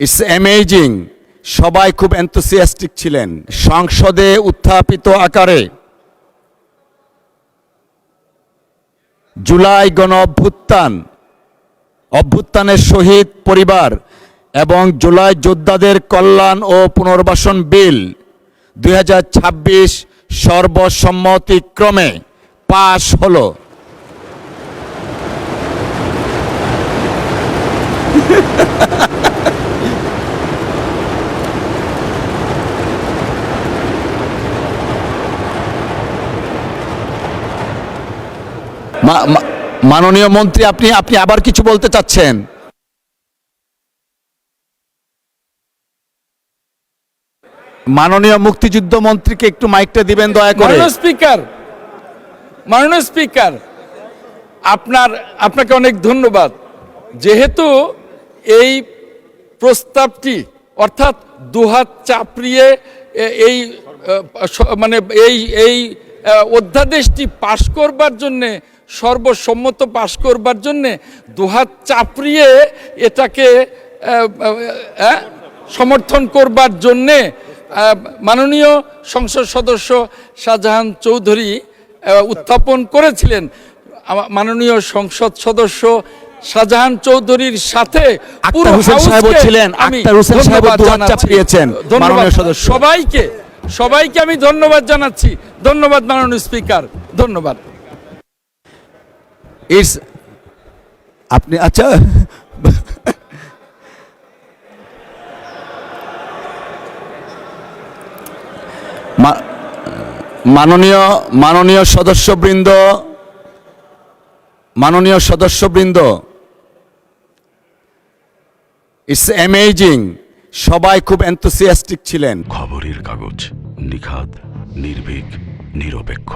It's amazing, সবাই খুব enthusiastic ছিলেন। সংসদে উত্থাপিত আকারে জুলাই গণ অভ্যুত্থানের শহীদ পরিবার এবং জুলাই যোদ্ধাদের কল্যাণ ও পুনর্বাসন বিল 2026 সর্বসম্মতিক্রমে পাশ হলো। মাননীয় মন্ত্রী, আপনি আবার কিছু বলতে চাচ্ছেন? মাননীয় মুক্তিযুদ্ধ মন্ত্রীকে একটু মাইকটা দিবেন দয়া করে। মাননীয় স্পিকার, আপনাকে অনেক ধন্যবাদ। যেহেতু এই প্রস্তাবটি অর্থাৎ দুহাত চাপড়িয়ে এই মানে এই অধ্যাদেশটি পাশ করবার জন্যে, সর্বসম্মত পাশ করবার জন্যে দুহাত চাপড়িয়ে এটাকে সমর্থন করবার জন্যে মাননীয় সংসদ সদস্য শাহজাহান চৌধুরী উত্থাপন করেছিলেন। মাননীয় সংসদ সদস্য শাহজাহান চৌধুরীর সাথে পুরো সবাইকে আমি ধন্যবাদ জানাচ্ছি। ধন্যবাদ মাননীয় স্পিকার, ধন্যবাদ। আপনি আচ্ছা, মাননীয় সদস্যবৃন্দ, ইটস অ্যামেজিং, সবাই খুব এনথুসিয়াস্টিক ছিলেন। খবরের কাগজ, নিখাদ, নির্ভীক, নিরপেক্ষ।